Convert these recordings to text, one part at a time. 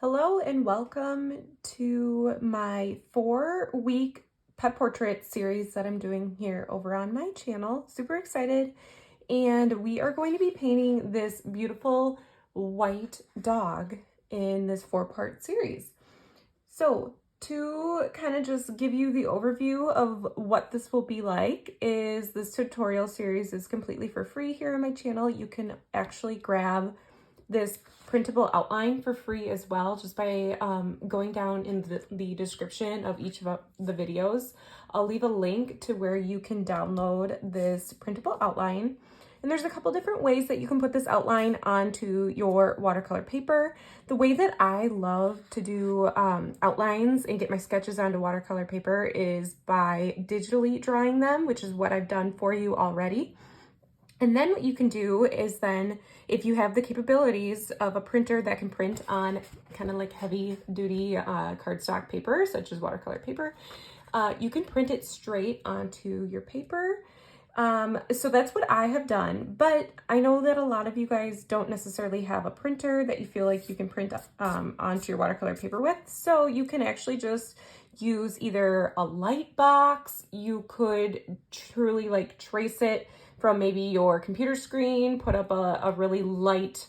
Hello and welcome to my 4-week pet portrait series that I'm doing here over on my channel. Super excited. And we are going to be painting this beautiful white dog in this 4-part series. So to kind of just give you the overview of what this will be like is this tutorial series is completely for free here on my channel. You can actually grab this printable outline for free as well, just by going down in the description of each of the videos. I'll leave a link to where you can download this printable outline. And there's a couple different ways that you can put this outline onto your watercolor paper. The way that I love to do outlines and get my sketches onto watercolor paper is by digitally drawing them, which is what I've done for you already. And then what you can do is then, if you have the capabilities of a printer that can print on kind of like heavy duty cardstock paper, such as watercolor paper, you can print it straight onto your paper. So that's what I have done, but I know that a lot of you guys don't necessarily have a printer that you feel like you can print onto your watercolor paper with. So you can actually just use either a light box. You could truly like trace it from maybe your computer screen, put up a really light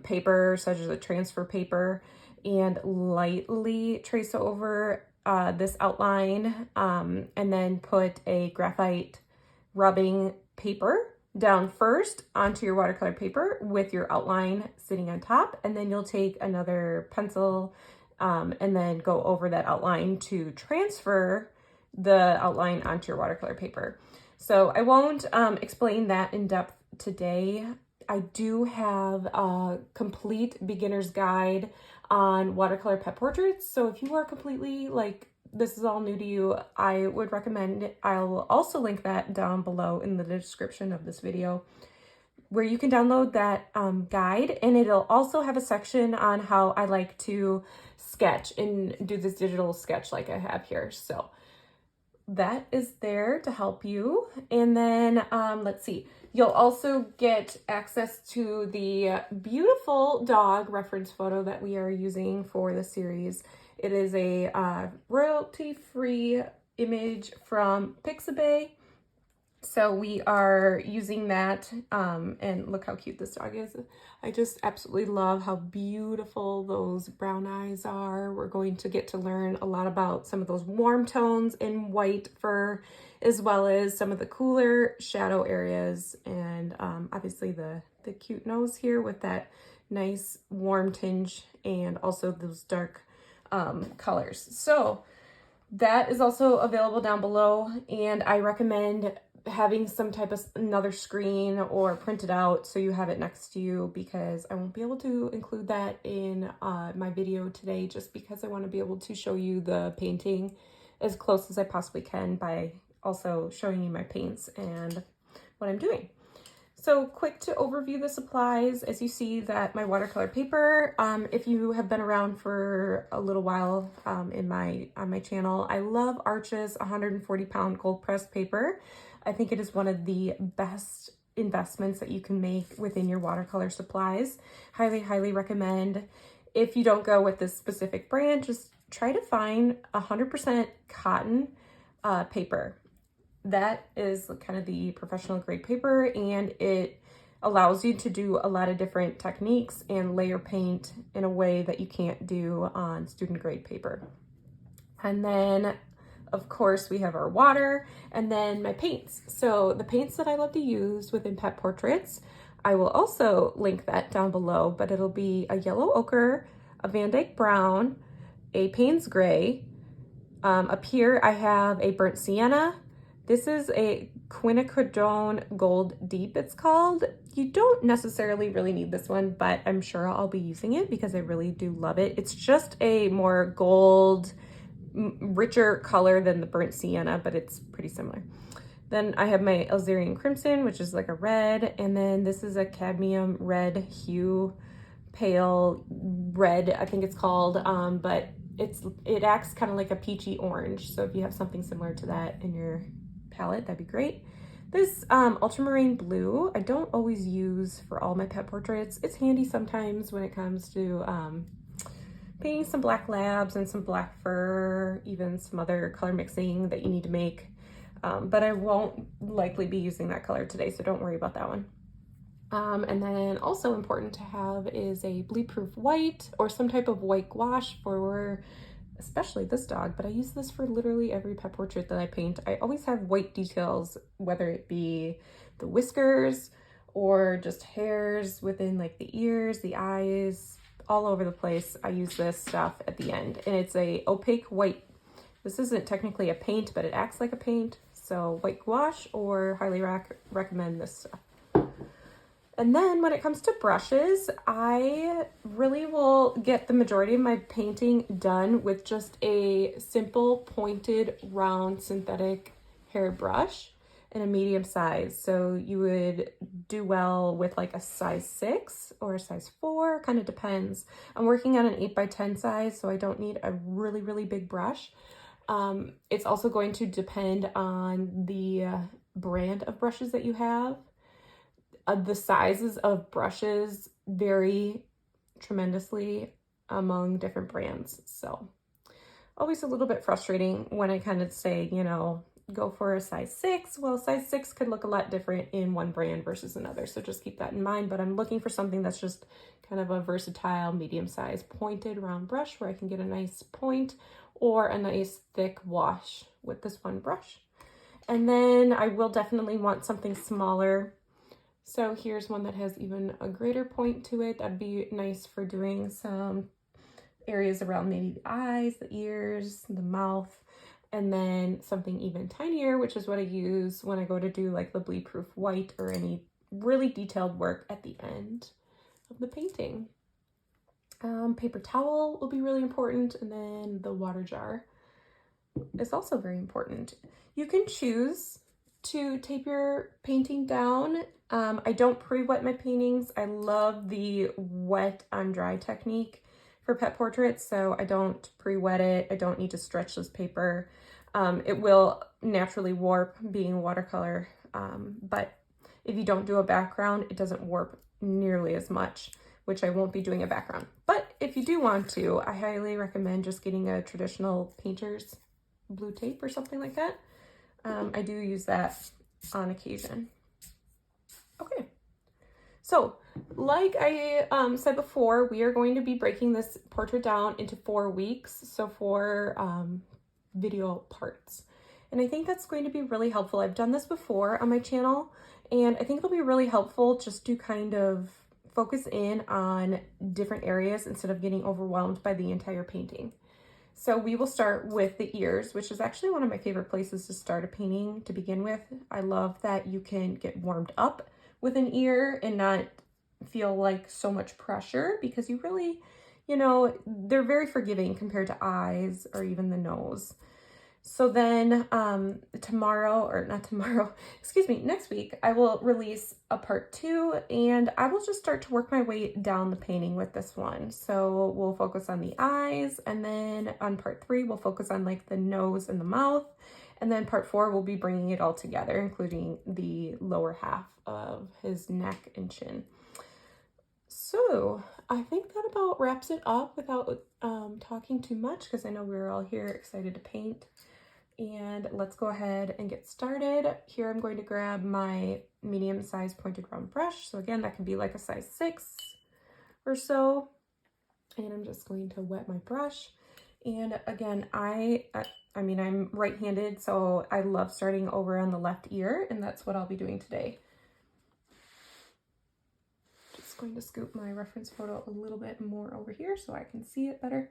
paper, such as a transfer paper, and lightly trace over this outline, and then put a graphite rubbing paper down first onto your watercolor paper with your outline sitting on top, and then you'll take another pencil and then go over that outline to transfer the outline onto your watercolor paper. So I won't explain that in depth today. I do have a complete beginner's guide on watercolor pet portraits. So if you are completely like, this is all new to you, I would recommend it. I'll also link that down below in the description of this video, where you can download that guide, and it'll also have a section on how I like to sketch and do this digital sketch like I have here. So that is there to help you. And then let's see, you'll also get access to the beautiful dog reference photo that we are using for the series. It is a royalty-free image from Pixabay. So we are using that, and look how cute this dog is. I just absolutely love how beautiful those brown eyes are. We're going to get to learn a lot about some of those warm tones in white fur, as well as some of the cooler shadow areas, and obviously the cute nose here with that nice warm tinge, and also those dark colors. So that is also available down below, and I recommend having some type of another screen or print it out so you have it next to you, because I won't be able to include that in my video today, just because I want to be able to show you the painting as close as I possibly can by also showing you my paints and what I'm doing. So quick to overview the supplies. As you see that my watercolor paper, if you have been around for a little while on my channel, I love Arch's 140-pound cold pressed paper. I think it is one of the best investments that you can make within your watercolor supplies. Highly, highly recommend. If you don't go with this specific brand, just try to find 100% cotton paper. That is kind of the professional grade paper, and it allows you to do a lot of different techniques and layer paint in a way that you can't do on student grade paper. And then of course we have our water, and then my paints. So the paints that I love to use within pet portraits, I will also link that down below, but it'll be a yellow ochre, a Van Dyke brown, a Payne's gray. Up here I have a burnt sienna. This is a quinacridone gold deep, it's called. You don't necessarily really need this one, but I'm sure I'll be using it because I really do love it. It's just a more gold, richer color than the burnt sienna, but it's pretty similar. Then I have my Algerian crimson, which is like a red, and then this is a cadmium red hue, pale red, I think it's called, but it acts kind of like a peachy orange. So if you have something similar to that in your palette, that'd be great. This ultramarine blue, I don't always use for all my pet portraits. It's handy sometimes when it comes to painting some black labs and some black fur, even some other color mixing that you need to make. But I won't likely be using that color today, so don't worry about that one. And then also important to have is a bleed-proof white or some type of white gouache for especially this dog, but I use this for literally every pet portrait that I paint. I always have white details, whether it be the whiskers or just hairs within like the ears, the eyes, all over the place. I use this stuff at the end, and it's a opaque white. This isn't technically a paint, but it acts like a paint. So white gouache, or highly recommend this stuff. And then when it comes to brushes, I really will get the majority of my painting done with just a simple pointed round synthetic hair brush in a medium size. So you would do well with like a size 6 or a size 4, kind of depends. I'm working on an 8x10 size, so I don't need a really, really big brush. It's also going to depend on the brand of brushes that you have. The sizes of brushes vary tremendously among different brands. So always a little bit frustrating when I kind of say, you know, go for a size 6. Well, size 6 could look a lot different in one brand versus another. So just keep that in mind. But I'm looking for something that's just kind of a versatile, medium-sized pointed round brush where I can get a nice point or a nice thick wash with this one brush. And then I will definitely want something smaller. So here's one that has even a greater point to it. That'd be nice for doing some areas around maybe the eyes, the ears, the mouth, and then something even tinier, which is what I use when I go to do like the bleed-proof white or any really detailed work at the end of the painting. Paper towel will be really important, and then the water jar is also very important. You can choose to tape your painting down. I don't pre-wet my paintings. I love the wet on dry technique for pet portraits, so I don't pre-wet it. I don't need to stretch this paper. It will naturally warp being watercolor, but if you don't do a background, it doesn't warp nearly as much, which I won't be doing a background. But if you do want to, I highly recommend just getting a traditional painter's blue tape or something like that. I do use that on occasion. Okay, so like I said before, we are going to be breaking this portrait down into 4 weeks, so 4 video parts. And I think that's going to be really helpful. I've done this before on my channel, and I think it'll be really helpful just to kind of focus in on different areas instead of getting overwhelmed by the entire painting. So we will start with the ears, which is actually one of my favorite places to start a painting to begin with. I love that you can get warmed up with an ear and not feel like so much pressure, because you really, you know, they're very forgiving compared to eyes or even the nose. So then next week, I will release a part 2, and I will just start to work my way down the painting with this one. So we'll focus on the eyes, and then on part 3, we'll focus on like the nose and the mouth. And then part 4, we'll be bringing it all together, including the lower half of his neck and chin. So I think that about wraps it up without talking too much, because I know we're all here excited to paint. And let's go ahead and get started. Here I'm going to grab my medium-sized pointed round brush. So again, that can be like a size 6 or so. And I'm just going to wet my brush. And again, I'm right-handed, so I love starting over on the left ear, and that's what I'll be doing today. Just going to scoop my reference photo a little bit more over here so I can see it better.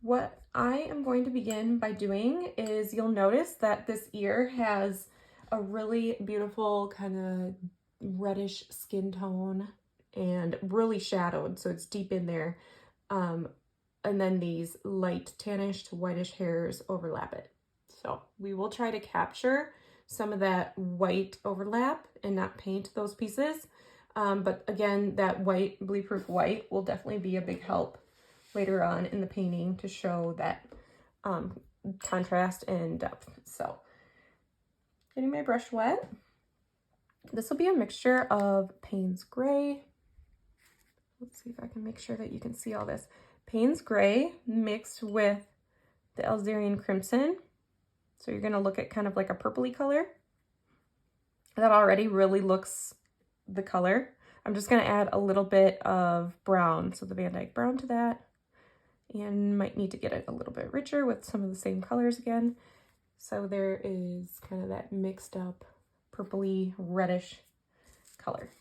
What I am going to begin by doing is, you'll notice that this ear has a really beautiful kind of reddish skin tone and really shadowed, so it's deep in there. And then these light tannish to whitish hairs overlap it. So we will try to capture some of that white overlap and not paint those pieces. But again, that white, bleed-proof white will definitely be a big help later on in the painting to show that contrast and depth. So getting my brush wet. This will be a mixture of Payne's Gray. Let's see if I can make sure that you can see all this. Payne's Gray mixed with the Algerian Crimson. So you're gonna look at kind of like a purpley color. That already really looks the color. I'm just gonna add a little bit of brown, so the Van Dyke brown to that. And might need to get it a little bit richer with some of the same colors again. So there is kind of that mixed up purpley reddish color.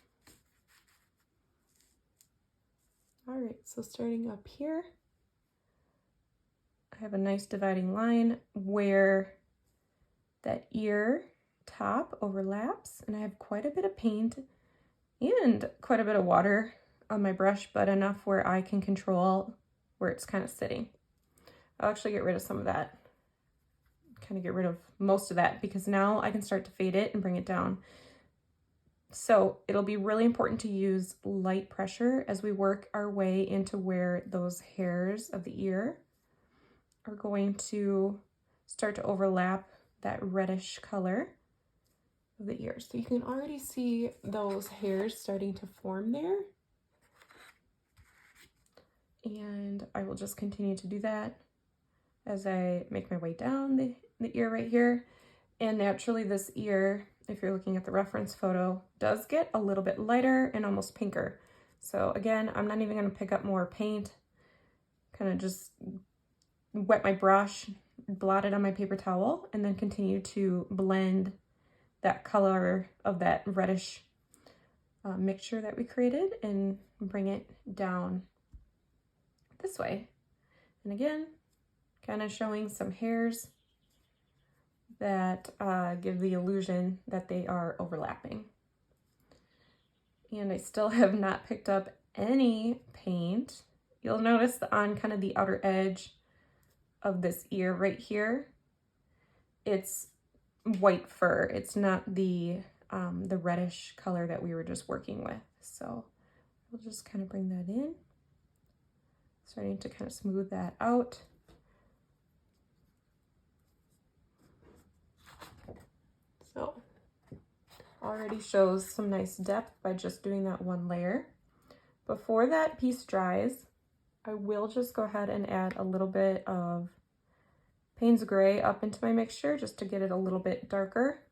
All right, so starting up here, I have a nice dividing line where that ear top overlaps, and I have quite a bit of paint and quite a bit of water on my brush, but enough where I can control where it's kind of sitting. I'll actually get rid of some of that, kind of get rid of most of that, because now I can start to fade it and bring it down. So it'll be really important to use light pressure as we work our way into where those hairs of the ear are going to start to overlap that reddish color of the ear. So you can already see those hairs starting to form there. And I will just continue to do that as I make my way down the ear right here. And naturally this ear, if you're looking at the reference photo, does get a little bit lighter and almost pinker. So again, I'm not even gonna pick up more paint, kind of just wet my brush, blot it on my paper towel, and then continue to blend that color of that reddish mixture that we created and bring it down this way. And again, kind of showing some hairs that give the illusion that they are overlapping. And I still have not picked up any paint. You'll notice on kind of the outer edge of this ear right here, it's white fur. It's not the reddish color that we were just working with. So we'll just kind of bring that in, starting to kind of smooth that out. So already shows some nice depth by just doing that one layer. Before that piece dries, I will just go ahead and add a little bit of Payne's Gray up into my mixture just to get it a little bit darker.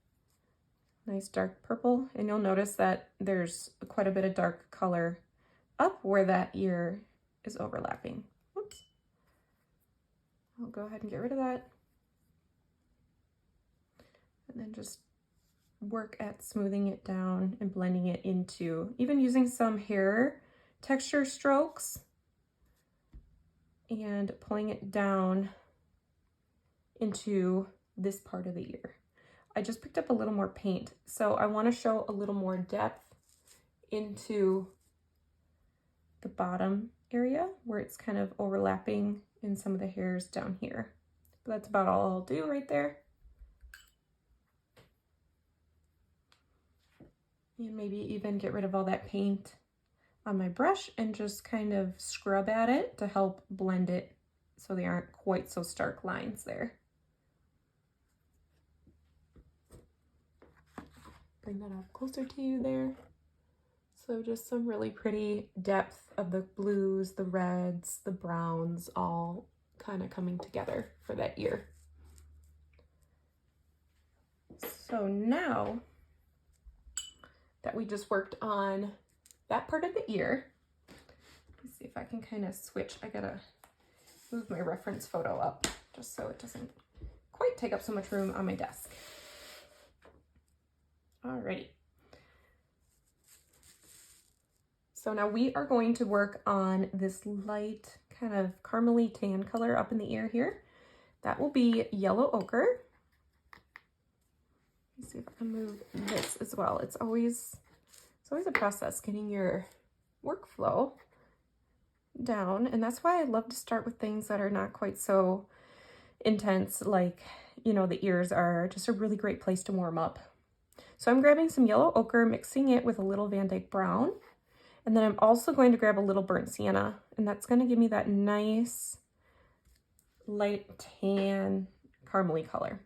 Nice dark purple. And you'll notice that there's quite a bit of dark color up where that ear is overlapping. Whoops. I'll go ahead and get rid of that. And then just work at smoothing it down and blending it into, even using some hair texture strokes and pulling it down into this part of the ear. I just picked up a little more paint, so I want to show a little more depth into the bottom area where it's kind of overlapping in some of the hairs down here. But that's about all I'll do right there. And maybe even get rid of all that paint on my brush and just kind of scrub at it to help blend it so they aren't quite so stark lines there. Bring that up closer to you there. So just some really pretty depth of the blues, the reds, the browns, all kind of coming together for that ear. So now that we just worked on that part of the ear, let's see if I can kind of switch. I gotta move my reference photo up just so it doesn't quite take up so much room on my desk. Alrighty. So now we are going to work on this light kind of caramely tan color up in the ear here. That will be yellow ochre. Let's see if I can move this as well. It's always a process getting your workflow down, and that's why I love to start with things that are not quite so intense, like, you know, the ears are just a really great place to warm up. So I'm grabbing some yellow ochre, mixing it with a little Van Dyke brown, and then I'm also going to grab a little burnt sienna, and that's going to give me that nice light tan caramely color.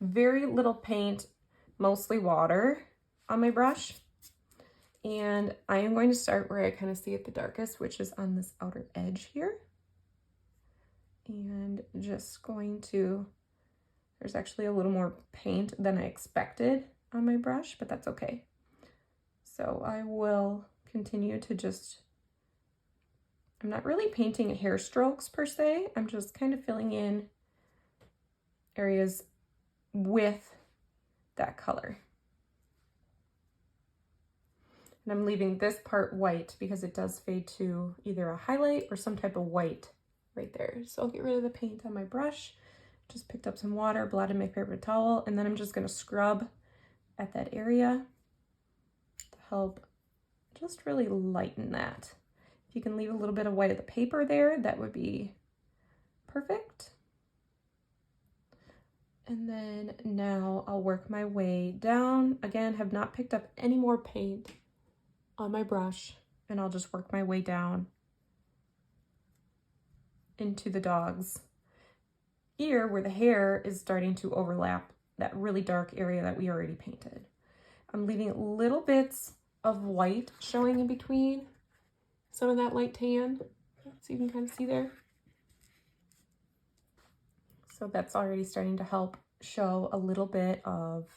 Very little paint, mostly water on my brush. And I am going to start where I kind of see it the darkest, which is on this outer edge here. And just going to, there's actually a little more paint than I expected on my brush, but that's okay. So I will continue to just, I'm not really painting hair strokes per se. I'm just kind of filling in areas with that color. And I'm leaving this part white because it does fade to either a highlight or some type of white right there. So I'll get rid of the paint on my brush. Just picked up some water, blotted my paper towel, and then I'm just gonna scrub at that area to help just really lighten that. If you can leave a little bit of white of the paper there, that would be perfect. And then now I'll work my way down. Again, have not picked up any more paint on my brush, and I'll just work my way down into the dog's ear where the hair is starting to overlap that really dark area that we already painted. I'm leaving little bits of white showing in between some of that light tan, so you can kind of see there. So that's already starting to help show a little bit of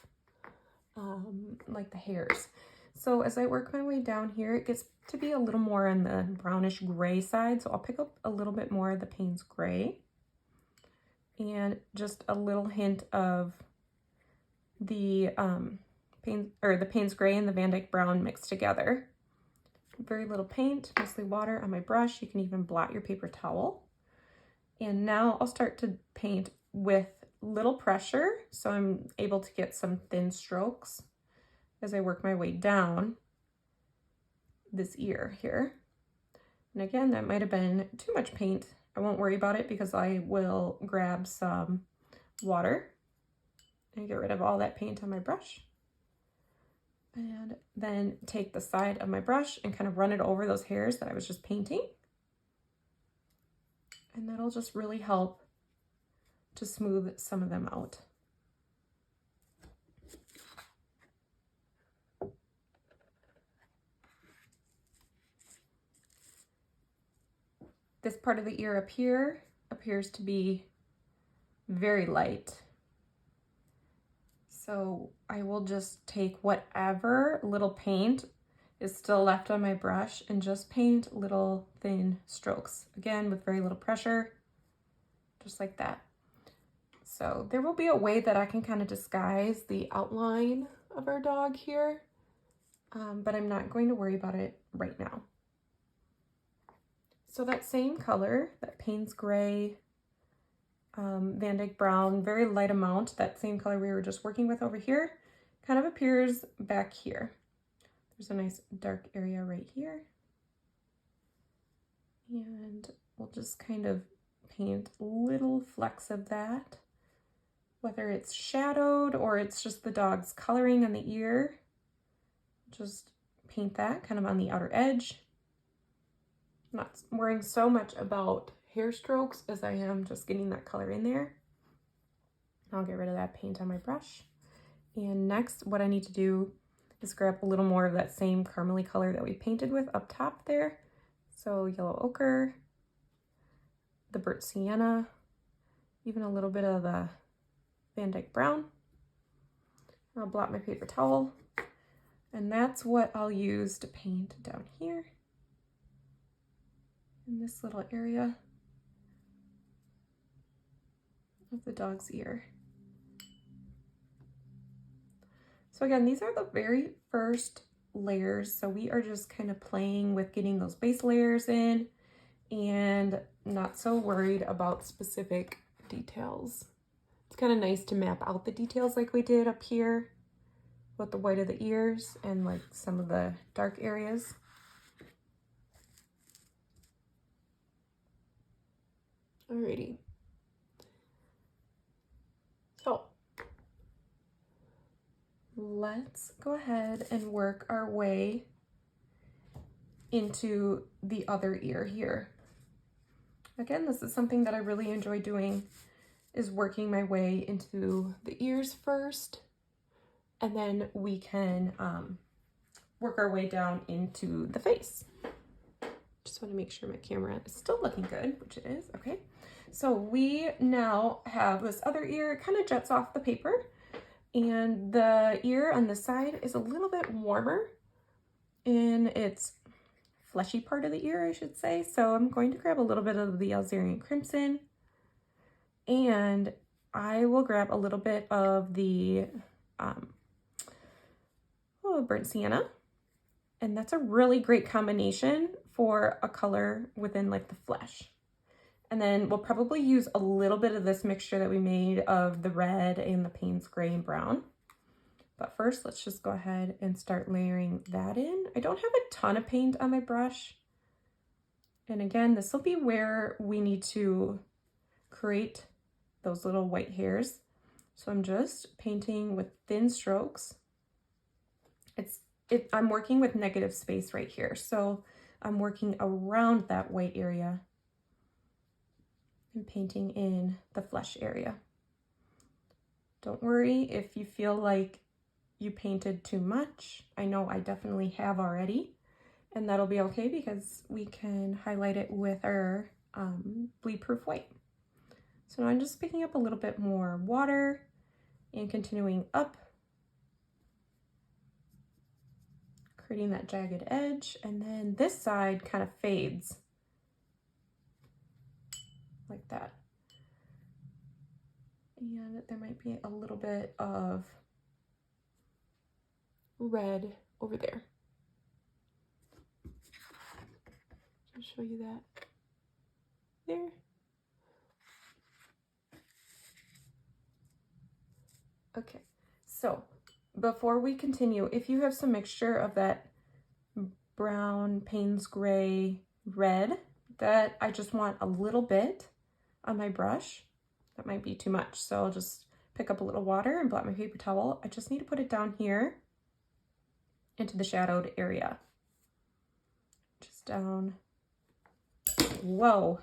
like the hairs. So as I work my way down here, it gets to be a little more on the brownish gray side. So I'll pick up a little bit more of the Payne's Gray and just a little hint of the Payne's Gray and the Van Dyke Brown mixed together. Very little paint, mostly water on my brush. You can even blot your paper towel. And now I'll start to paint with little pressure, so I'm able to get some thin strokes as I work my way down this ear here. And again, that might have been too much paint. I won't worry about it because I will grab some water and get rid of all that paint on my brush. And then take the side of my brush and kind of run it over those hairs that I was just painting. And that'll just really help to smooth some of them out. This part of the ear up here appears to be very light. So I will just take whatever little paint is still left on my brush and just paint little thin strokes. Again, with very little pressure, just like that. So there will be a way that I can kind of disguise the outline of our dog here, but I'm not going to worry about it right now. So that same color, that Payne's Gray, Van Dyke Brown, very light amount, that same color we were just working with over here, kind of appears back here. There's a nice dark area right here. And we'll just kind of paint little flecks of that, whether it's shadowed or it's just the dog's coloring on the ear. Just paint that kind of on the outer edge. I'm not worrying so much about hair strokes as I am just getting that color in there. I'll get rid of that paint on my brush. And next, what I need to do is grab a little more of that same caramely color that we painted with up top there. So yellow ochre, the burnt sienna, even a little bit of the Van Dyke Brown. I'll blot my paper towel, and that's what I'll use to paint down here in this little area of the dog's ear. So again, these are the very first layers, so we are just kind of playing with getting those base layers in and not so worried about specific details. It's kind of nice to map out the details like we did up here with the white of the ears and like some of the dark areas. Alrighty. So let's go ahead and work our way into the other ear here. Again, this is something that I really enjoy doing, is working my way into the ears first, and then we can work our way down into the face. Just want to make sure my camera is still looking good, which it is. Okay, so we now have this other ear. It kind of juts off the paper, and the ear on this side is a little bit warmer in its fleshy part of the ear, I should say. So I'm going to grab a little bit of the Alzerian Crimson, and I will grab a little bit of the burnt sienna. And that's a really great combination for a color within like the flesh. And then we'll probably use a little bit of this mixture that we made of the red and the Payne's gray and brown. But first, let's just go ahead and start layering that in. I don't have a ton of paint on my brush. And again, this will be where we need to create those little white hairs. So I'm just painting with thin strokes. I'm working with negative space right here. So I'm working around that white area and painting in the flesh area. Don't worry if you feel like you painted too much. I know I definitely have already, and that'll be okay because we can highlight it with our bleed-proof white. So now I'm just picking up a little bit more water and continuing up, creating that jagged edge, and then this side kind of fades like that. And there might be a little bit of red over there. I'll show you that there. Okay, so before we continue, if you have some mixture of that brown, Payne's gray, red, that I just want a little bit on my brush, that might be too much. So I'll just pick up a little water and blot my paper towel. I just need to put it down here into the shadowed area. Just down. Whoa.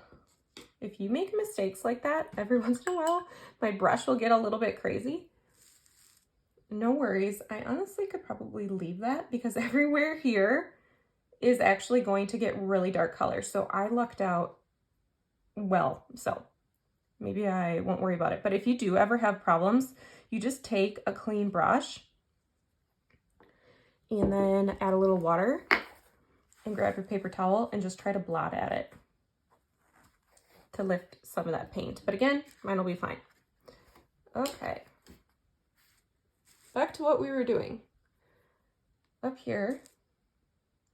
If you make mistakes like that, every once in a while, my brush will get a little bit crazy. No worries. I honestly could probably leave that because everywhere here is actually going to get really dark color. So I lucked out well, so maybe I won't worry about it. But if you do ever have problems, you just take a clean brush and then add a little water and grab your paper towel and just try to blot at it to lift some of that paint. But again, mine will be fine. Okay. Back to what we were doing. Up here,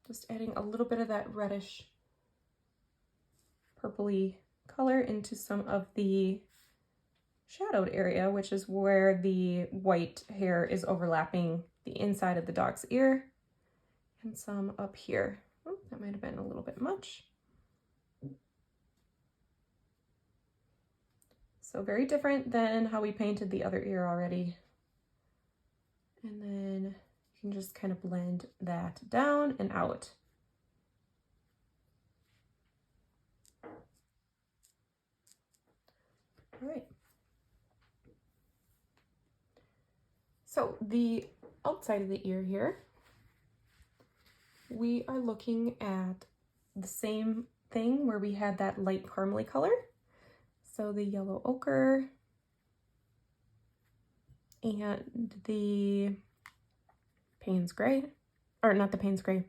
just adding a little bit of that reddish purpley color into some of the shadowed area, which is where the white hair is overlapping the inside of the dog's ear, and some up here. Oh, that might have been a little bit much. So very different than how we painted the other ear already. And then you can just kind of blend that down and out. All right. So the outside of the ear here, we are looking at the same thing where we had that light caramely color. So the yellow ochre and the Payne's gray, or not the Payne's gray,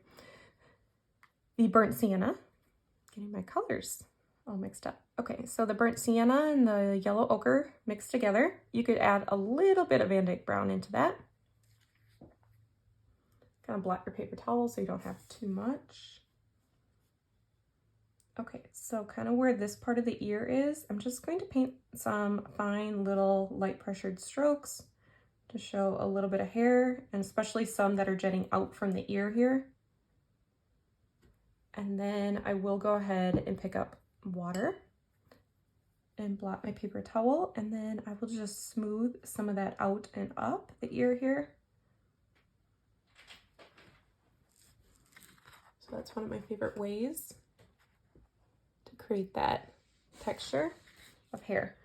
the burnt sienna. Getting my colors all mixed up. Okay, so the burnt sienna and the yellow ochre mixed together. You could add a little bit of Van Dyke brown into that. Kind of blot your paper towel so you don't have too much. Okay, so kind of where this part of the ear is, I'm just going to paint some fine little light pressured strokes to show a little bit of hair, and especially some that are jetting out from the ear here. And then I will go ahead and pick up water and blot my paper towel, and then I will just smooth some of that out and up the ear here. So that's one of my favorite ways to create that texture of hair.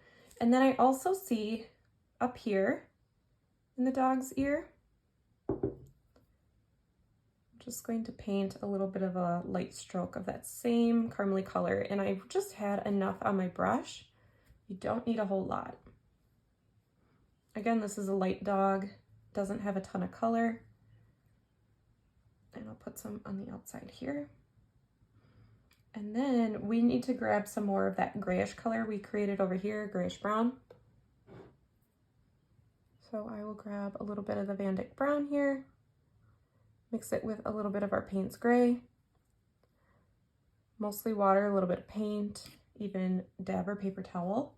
And then I also see up here in the dog's ear, just going to paint a little bit of a light stroke of that same caramely color, and I've just had enough on my brush. You don't need a whole lot. Again, this is a light dog, doesn't have a ton of color. And I'll put some on the outside here. And then we need to grab some more of that grayish color we created over here, grayish brown. So I will grab a little bit of the Van Dyke brown here, mix it with a little bit of our Payne's gray, mostly water, a little bit of paint, even dab or paper towel.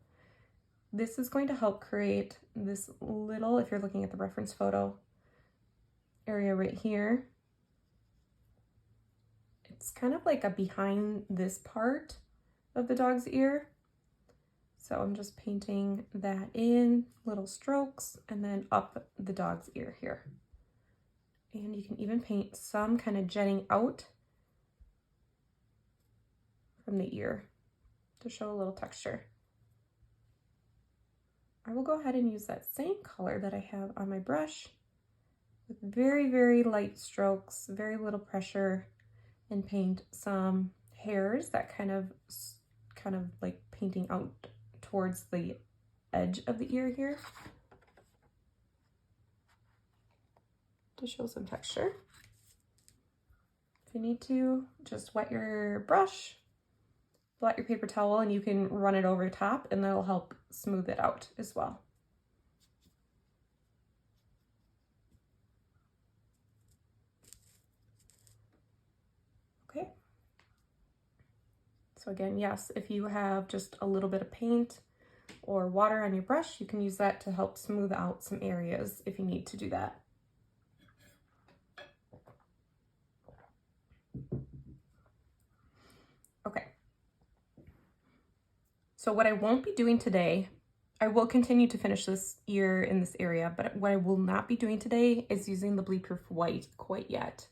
This is going to help create this little, if you're looking at the reference photo, area right here. It's kind of like a behind this part of the dog's ear. So I'm just painting that in little strokes and then up the dog's ear here. And you can even paint some kind of jetting out from the ear to show a little texture. I will go ahead and use that same color that I have on my brush with very, very light strokes, very little pressure, and paint some hairs that kind of like painting out towards the edge of the ear here to show some texture. If you need to, just wet your brush, blot your paper towel, and you can run it over top, and that'll help smooth it out as well. Okay. So again, yes, if you have just a little bit of paint or water on your brush, you can use that to help smooth out some areas if you need to do that. Okay. So what I won't be doing today, I will continue to finish this ear in this area, but what I will not be doing today is using the bleed proof white quite yet.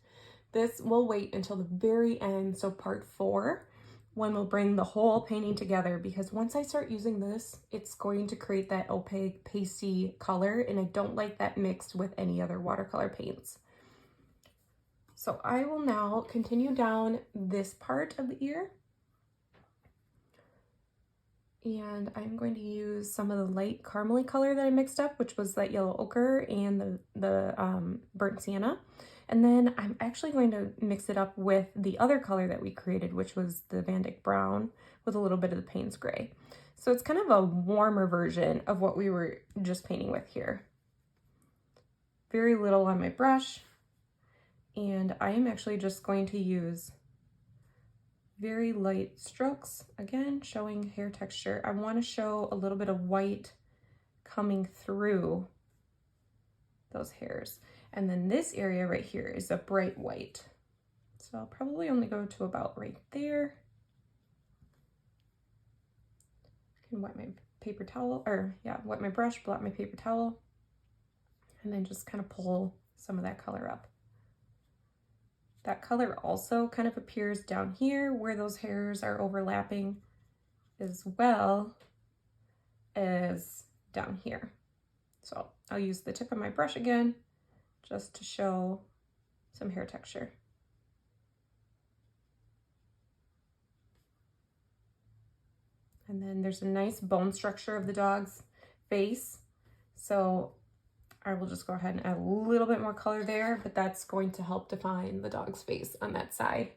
This will wait until the very end, so part 4, when we'll bring the whole painting together, because once I start using this, it's going to create that opaque, pasty color, and I don't like that mixed with any other watercolor paints. So I will now continue down this part of the ear, and I'm going to use some of the light caramely color that I mixed up, which was that yellow ochre and the burnt sienna. And then I'm actually going to mix it up with the other color that we created, which was the Van Dyke brown with a little bit of the Payne's gray. So it's kind of a warmer version of what we were just painting with here. Very little on my brush. And I am actually just going to use very light strokes, again, showing hair texture. I want to show a little bit of white coming through those hairs. And then this area right here is a bright white. So I'll probably only go to about right there. I can wet my paper towel, or yeah, wet my brush, blot my paper towel, and then just kind of pull some of that color up. That color also kind of appears down here where those hairs are overlapping, as well as down here. So I'll use the tip of my brush again, just to show some hair texture. And then there's a nice bone structure of the dog's face. So I will just go ahead and add a little bit more color there, but that's going to help define the dog's face on that side.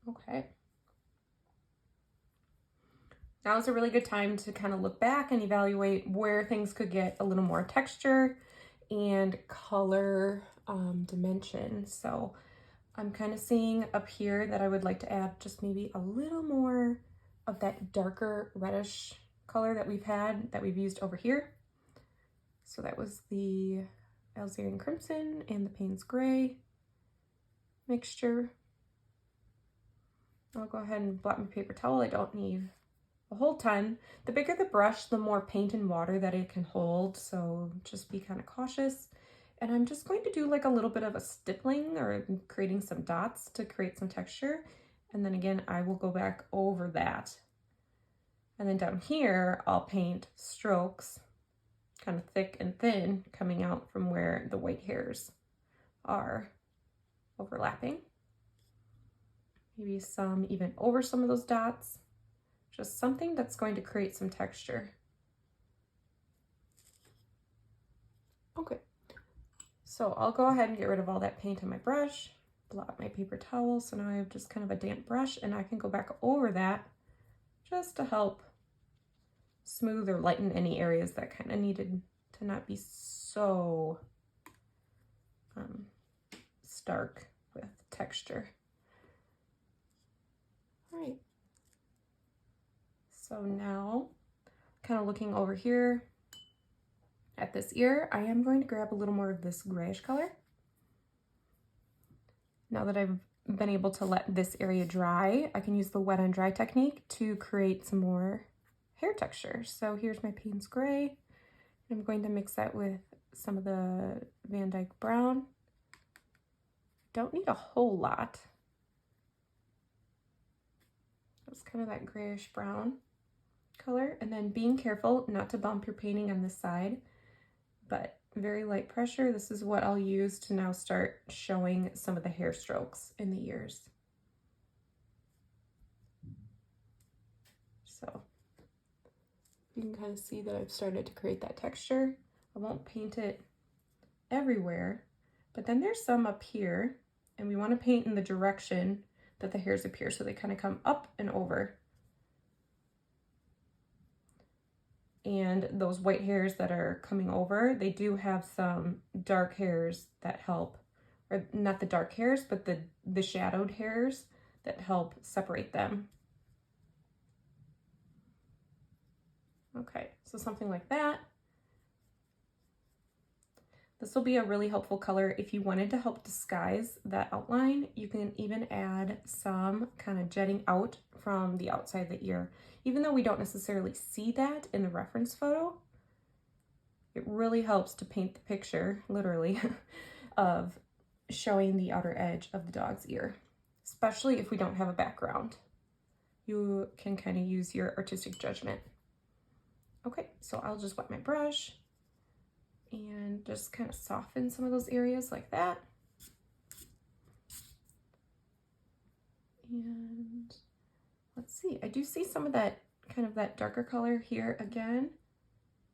Okay. Now is a really good time to kind of look back and evaluate where things could get a little more texture and color dimension. So I'm kind of seeing up here that I would like to add just maybe a little more of that darker reddish color that we've used over here. So that was the Algerian crimson and the Payne's gray mixture. I'll go ahead and blot my paper towel. I don't need a whole ton. The bigger the brush, the more paint and water that it can hold, so just be kind of cautious. And I'm just going to do like a little bit of a stippling or creating some dots to create some texture. And then again, I will go back over that. And then down here, I'll paint strokes, kind of thick and thin coming out from where the white hairs are overlapping. Maybe some even over some of those dots. Just something that's going to create some texture. Okay, so I'll go ahead and get rid of all that paint on my brush, blot my paper towel, so now I have just kind of a damp brush, and I can go back over that just to help smooth or lighten any areas that kind of needed to not be so stark with texture. All right, so now kind of looking over here at this ear, I am going to grab a little more of this grayish color. Now that I've been able to let this area dry, I can use the wet on dry technique to create some more hair texture. So here's my Payne's Gray. I'm going to mix that with some of the Van Dyke Brown. Don't need a whole lot. It's kind of that grayish brown color. And then being careful not to bump your painting on this side, but very light pressure. This is what I'll use to now start showing some of the hair strokes in the ears. So you can kind of see that I've started to create that texture. I won't paint it everywhere, but then there's some up here, and we want to paint in the direction that the hairs appear, so they kind of come up and over. And those white hairs that are coming over, they do have some dark hairs that help, or not the dark hairs, but the shadowed hairs that help separate them. Okay, so something like that. This will be a really helpful color if you wanted to help disguise that outline. You can even add some kind of jetting out from the outside of the ear. Even though we don't necessarily see that in the reference photo, it really helps to paint the picture, literally, of showing the outer edge of the dog's ear, especially if we don't have a background. You can kind of use your artistic judgment. Okay, so I'll just wet my brush and just kind of soften some of those areas like that. And let's see, I do see some of that kind of that darker color here again,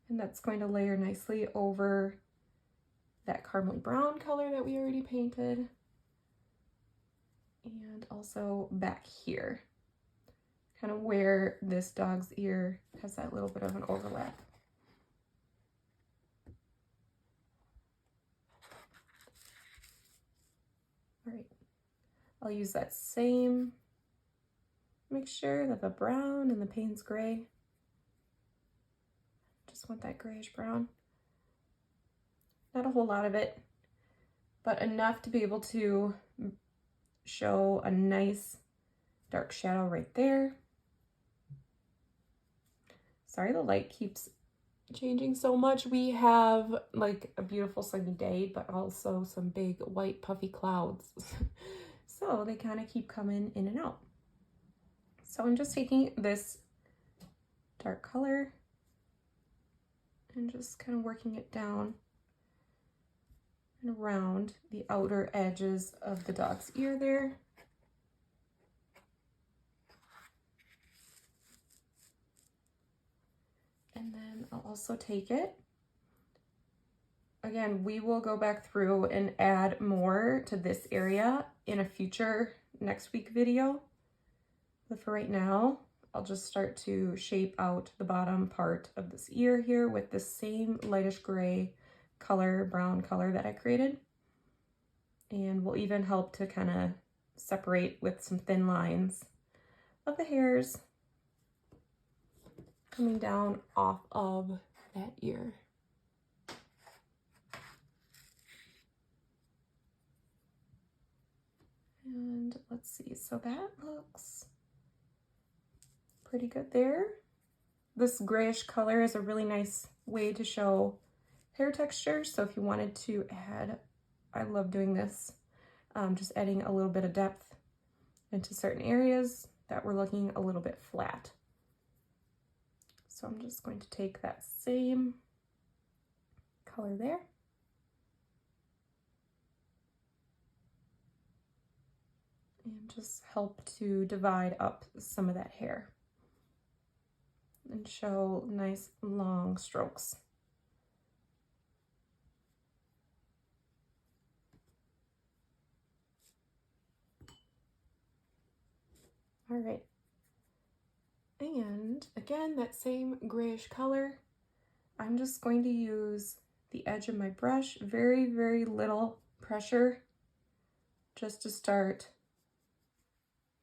and that's going to layer nicely over that caramel brown color that we already painted. And also back here, kind of where this dog's ear has that little bit of an overlap. All right, I'll use that same mixture of the brown and the Payne's Gray. Just want that grayish brown. Not a whole lot of it, but enough to be able to show a nice dark shadow right there. Sorry, the light keeps changing so much. We have like a beautiful sunny day, but also some big white puffy clouds. So they kind of keep coming in and out. So I'm just taking this dark color and just kind of working it down and around the outer edges of the dog's ear there. And then I'll also take it. Again, we will go back through and add more to this area in a future next week video. But for right now, I'll just start to shape out the bottom part of this ear here with the same lightish gray color, brown color that I created. And we'll even help to kind of separate with some thin lines of the hairs coming down off of that ear. And let's see, so that looks pretty good there. This grayish color is a really nice way to show hair texture. So if you wanted to add, I love doing this, just adding a little bit of depth into certain areas that were looking a little bit flat. So I'm just going to take that same color there. And just help to divide up some of that hair and show nice long strokes. All right. And again, that same grayish color, I'm just going to use the edge of my brush, very, very little pressure, just to start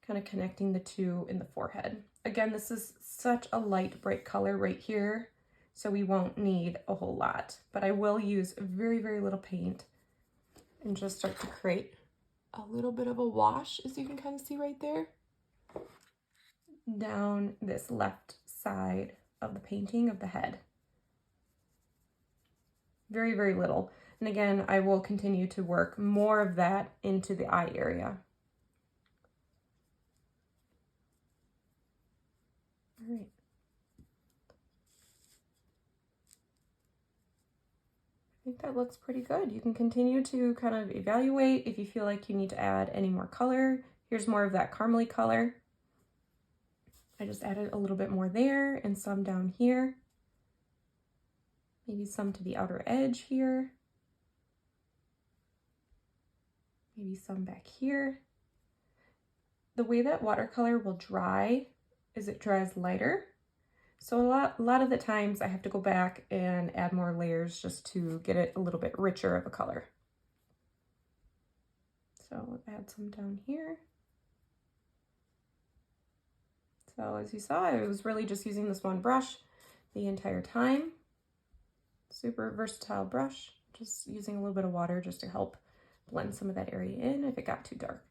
kind of connecting the two in the forehead. Again, this is such a light, bright color right here, so we won't need a whole lot, but I will use very, very little paint and just start to create a little bit of a wash, as you can kind of see right there, down this left side of the painting of the head. Very, very little. And again, I will continue to work more of that into the eye area. All right. I think that looks pretty good. You can continue to kind of evaluate if you feel like you need to add any more color. Here's more of that caramely color. I just added a little bit more there and some down here. Maybe some to the outer edge here. Maybe some back here. The way that watercolor will dry is it dries lighter. So a lot of the times I have to go back and add more layers just to get it a little bit richer of a color. So add some down here. So as you saw, I was really just using this one brush the entire time. Super versatile brush, just using a little bit of water just to help blend some of that area in if it got too dark.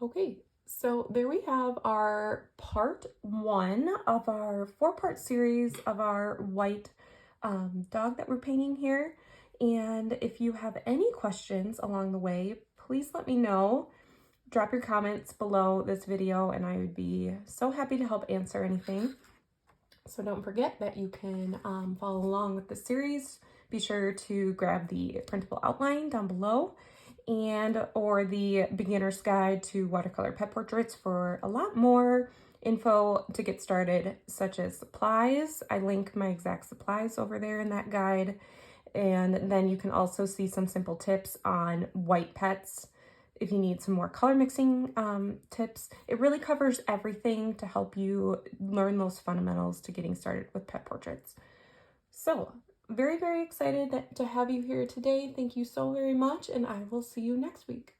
Okay, so there we have our part 1 of our 4-part series of our white dog that we're painting here. And if you have any questions along the way, please let me know. Drop your comments below this video and I would be so happy to help answer anything. So don't forget that you can follow along with the series. Be sure to grab the printable outline down below or the beginner's guide to watercolor pet portraits for a lot more info to get started, such as supplies. I link my exact supplies over there in that guide. And then you can also see some simple tips on white pets if you need some more color mixing tips. It really covers everything to help you learn those fundamentals to getting started with pet portraits. So very, very excited to have you here today. Thank you so very much, and I will see you next week.